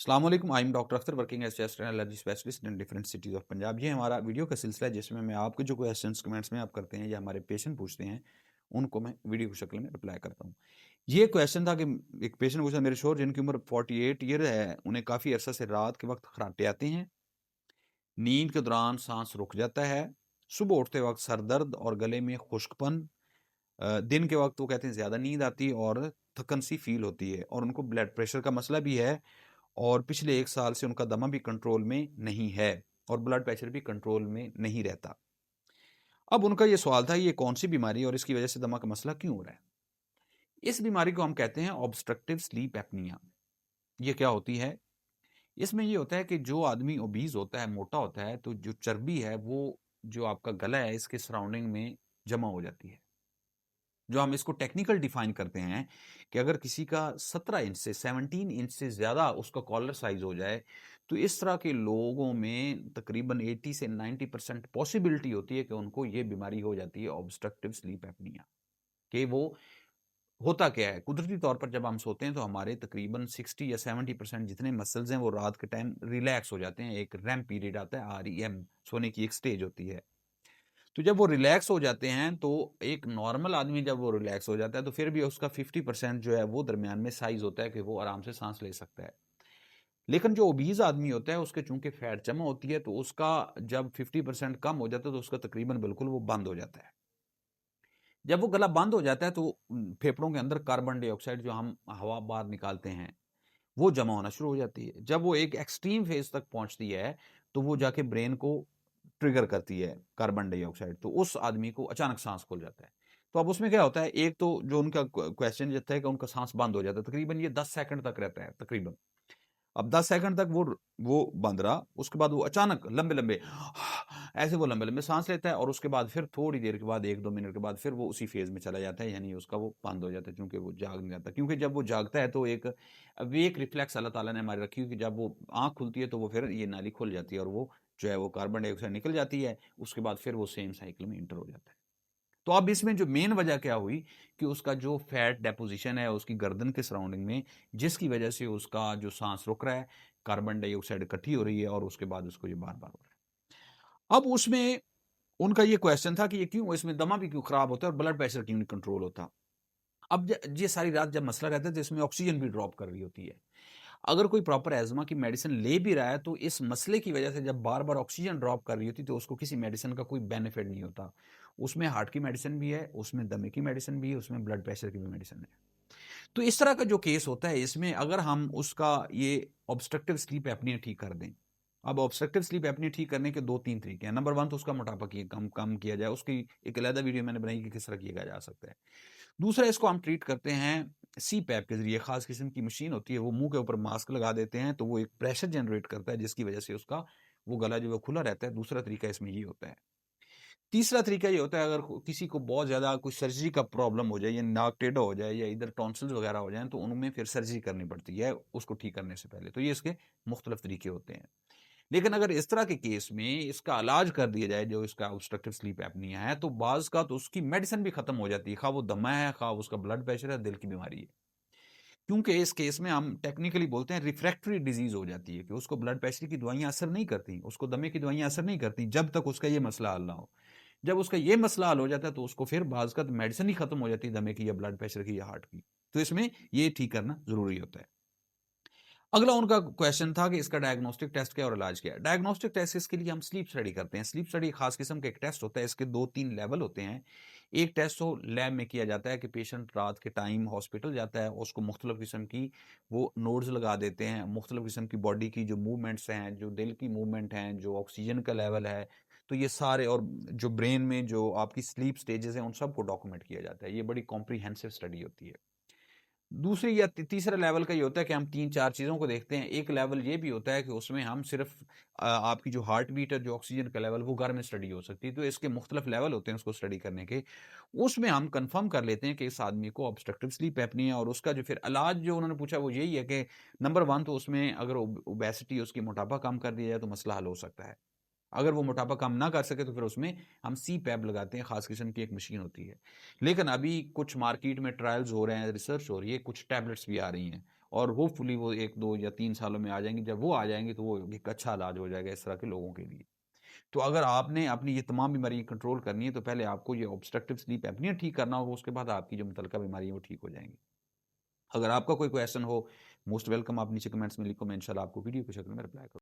अस्सलाम वालेकुम, I am doctor Akhtar working as chest and allergy specialist in different cities of Punjab. ये हमारा video का सिलसिला है जिसमें मैं आपके जो क्वेश्चंस कमेंट्स में आप करते हैं या हमारे पेशेंट पूछते हैं, उनको मैं वीडियो की शक्ल में रिप्लाई करता हूँ। ये क्वेश्चन था कि एक पेशेंट पूछा, मेरे शोहर जिनकी उम्र 48 ईयर है, उन्हें काफ़ी अरसा से रात के वक्त खर्राटे आते हैं, नींद के दौरान सांस रुक जाता है, सुबह उठते वक्त सर दर्द और गले में खुश्कपन, दिन के वक्त वो कहते हैं ज़्यादा नींद आती है और थकन सी फील होती है, और उनको ब्लड प्रेशर का मसला भी है, और पिछले 1 साल से उनका दमा भी कंट्रोल में नहीं है और ब्लड प्रेशर भी कंट्रोल में नहीं रहता। अब उनका ये सवाल था, ये कौन-सी बीमारी है और इसकी वजह से दमा का मसला क्यों हो रहा है? इस बीमारी को हम कहते हैं ऑब्स्ट्रक्टिव स्लीप एपनिया। ये क्या होती है? इसमें ये होता है कि जो आदमी ओबीज़ होता है, मोटा होता है, तो जो चर्बी है वो जो आपका गला है इसके सराउंडिंग में जमा हो जाती है। जो हम इसको टेक्निकल डिफाइन करते हैं कि अगर किसी का 17 इंच से 17 इंच से ज़्यादा उसका कॉलर साइज़ हो जाए, तो इस तरह के लोगों में तकरीबन 80 से 90% पॉसिबिलिटी होती है कि उनको ये बीमारी हो जाती है ऑब्स्ट्रक्टिव स्लीप एपनिया। कि वो होता क्या है, कुदरती तौर पर जब हम सोते हैं तो हमारे तकरीबन 60 या 70% जितने मसल्स हैं वो रात के टाइम रिलैक्स हो जाते हैं। एक रैम पीरियड आता है, आरईएम, सोने की एक स्टेज होती है। तो जब वो रिलैक्स हो जाते हैं, तो एक नॉर्मल आदमी जब वो रिलैक्स हो जाता है, तो फिर भी उसका 50% जो है वो दरमियान में साइज़ होता है कि वो आराम से साँस ले सकता है। लेकिन जो ओबीज़ आदमी होता है, उसके चूँकि फैट जमा होती है, तो उसका जब 50% कम हो जाता है, तो उसका तकरीबन बिल्कुल वो बंद हो जाता है। जब वो गला बंद हो जाता है, तो फेफड़ों के अंदर कार्बन डाइऑक्साइड जो हम हवा बाहर निकालते हैं, वो जमा होना शुरू हो जाती है। जब वो एक एक्सट्रीम फ़ेज़ तक पहुँचती है, तो वो जाके ब्रेन को ट्रिगर करती है कार्बन डाइऑक्साइड, तो उस आदमी को अचानक साँस फूल जाता है। तो अब उसमें क्या होता है, एक तो जो उनका क्वेश्चन ये था कि उनका साँस बंद हो जाता है, तकरीबन ये 10 सेकंड तक रहता है तकरीबन। अब 10 सेकंड तक वो बंद रहा, उसके बाद वो अचानक लंबे-लंबे ऐसे वो लंबे-लंबे साँस लेता है, और उसके बाद फिर थोड़ी देर के बाद 1-2 मिनट के बाद फिर वो उसी फ़ेज़ में चला जाता है, यानी उसका वो बंद हो जाता है, चूँकि वो जाग नहीं रहता। क्योंकि जब वो जागता है तो एक वेक रिफ्लेक्स अल्लाह ताला ने हमारी रखी है कि जब वो आँख खुलती है तो वो फिर ये नाली खुल जाती है और वो जो है वो कार्बन डाइऑक्साइड निकल जाती है, उसके बाद फिर वो सेम साइकिल में एंटर हो जाता है। तो अब इसमें जो मेन वजह क्या हुई कि उसका जो फैट डेपोज़िशन है उसकी गर्दन के सराउंडिंग में, जिसकी वजह से उसका जो साँस रुक रहा है, कार्बन डाइऑक्साइड इकट्ठी हो रही है और उसके बाद उसको ये बार-बार हो रहा है। अब उसमें उनका ये क्वेश्चन था कि ये क्यों, इसमें दमा भी क्यों खराब होता है और ब्लड प्रेशर क्यों नहीं कंट्रोल होता? अब ये सारी रात जब मसला रहता है तो इसमें ऑक्सीजन भी ड्रॉप कर रही होती है। अगर कोई प्रॉपर एज़मा की मेडिसिन ले भी रहा है, तो इस मसले की वजह से जब बार-बार ऑक्सीजन ड्रॉप कर रही होती है, तो उसको किसी मेडिसिन का कोई बेनिफिट नहीं होता। उसमें हार्ट की मेडिसिन भी है, उसमें दमे की मेडिसिन भी है, उसमें ब्लड प्रेशर की भी मेडिसिन है। तो इस तरह का जो केस होता है, इसमें अगर हम उसका ये ऑब्स्ट्रक्टिव स्लीप एपनिया ठीक कर दें। अब ऑब्स्ट्रक्टिव स्लीप एपनिया ठीक करने के 2-3 तरीके हैं। नंबर 1 तो उसका मोटापा किए कम कम किया जाए, उसकी एक अलग वीडियो मैंने बनाई कि किस तरह किया जा सकता है। दूसरा, इसको हम ट्रीट करते हैं सीपैप के ज़रिए, ख़ास किस्म की मशीन होती है, वो मुँह के ऊपर मास्क लगा देते हैं, तो वो एक प्रेशर जनरेट करता है, जिसकी वजह से उसका वो गला जो है खुला रहता है। दूसरा तरीका इसमें ये होता है। तीसरा तरीका ये होता है, अगर किसी को बहुत ज़्यादा कोई सर्जरी का प्रॉब्लम हो जाए, या नाक टेढ़ा हो जाए या इधर टॉन्सिल्स वगैरह हो जाएँ, तो उनमें फिर सर्जरी करनी पड़ती है उसको ठीक करने से पहले। तो ये इसके मुख्तलिफ तरीके होते हैं। लेकिन अगर इस तरह के केस में इसका इलाज कर दिया जाए, जो इसका ऑब्स्ट्रक्टिव स्लीप एपनिया है, तो बाज़ का तो उसकी मेडिसिन भी खत्म हो जाती है, खा वो दमा है, खा उसका ब्लड प्रेशर है, दिल की बीमारी है। क्योंकि इस केस में हम टेक्निकली बोलते हैं रिफ्रैक्टरी डिजीज़ हो जाती है, कि उसको ब्लड प्रेशर की दवाइयाँ असर नहीं करती, उसको दमे की दवाइयाँ असर नहीं करती, जब तक उसका ये मसला हल ना हो। जब उसका ये मसला हल हो जाता है, तो उसको फिर बाज़ का मेडिसिन ही खत्म हो जाती है, दमे की या ब्लड प्रेशर की या हार्ट की। तो इसमें ये ठीक करना ज़रूरी होता है। अगला उनका क्वेश्चन था कि इसका डायग्नोस्टिक टेस्ट क्या है और इलाज क्या है? डायग्नोस्टिक टेस्ट इसके लिए हम स्लीप स्टडी करते हैं। स्लीप स्टडी खास किस्म का एक टेस्ट होता है, इसके 2-3 लेवल होते हैं। एक टेस्ट तो लैब में किया जाता है कि पेशेंट रात के टाइम हॉस्पिटल जाता है, उसको मुख्तलिफ किस्म की वो नोड्स लगा देते हैं, मुख्तलिफ किस्म की बॉडी की जो मूवमेंट्स हैं, जो दिल की मूवमेंट हैं, जो ऑक्सीजन का लेवल है, तो ये सारे, और जो ब्रेन में जो आपकी स्लीप स्टेजेस हैं, उन सबको डॉक्यूमेंट किया जाता है। ये बड़ी कॉम्प्रिहेंसिव स्टडी होती है। दूसरी या तीसरा लेवल का ये होता है कि हम 3-4 चीज़ों को देखते हैं। एक लेवल ये भी होता है कि उसमें हम सिर्फ़ आपकी जो हार्ट बीट है, जो ऑक्सीजन का लेवल, वो घर में स्टडी हो सकती है। तो इसके मुख्तलिफ लेवल होते हैं उसको स्टडी करने के। उसमें हम कन्फर्म कर लेते हैं कि इस आदमी को ऑब्स्ट्रक्टिव स्लीप एपनिया है, और उसका जो फिर इलाज जो उन्होंने पूछा वो यही है कि नंबर 1 तो उसमें अगर ओबेसिटी, उसकी मोटापा कम कर दिया जाए तो मसला हल हो सकता है। अगर वो मोटापा कम ना कर सके तो फिर उसमें हम सीपैप लगाते हैं, ख़ास किस्म की एक मशीन होती है। लेकिन अभी कुछ मार्केट में ट्रायल्स हो रहे हैं, रिसर्च हो रही है, कुछ टैबलेट्स भी आ रही हैं, और होपफुली वो 1, 2 या 3 सालों में आ जाएँगी। जब वो आ जाएँगी तो वो एक अच्छा इलाज हो जाएगा इस तरह के लोगों के लिए। तो अगर आपने अपनी ये तमाम बीमारियाँ कंट्रोल करनी है तो पहले आपको ये ऑब्स्ट्रक्टिव स्लीप एपनिया ठीक करना होगा, उसके बाद आपकी जो मुतल्लिका बीमारी है वो ठीक हो जाएँगी। अगर आपका कोई क्वेश्चन हो, मोस्ट वेलकम, आप नीचे कमेंट्स में लिखो, मैं इंशाल्लाह आपको वीडियो की शक्ल में रिप्लाई करूँ।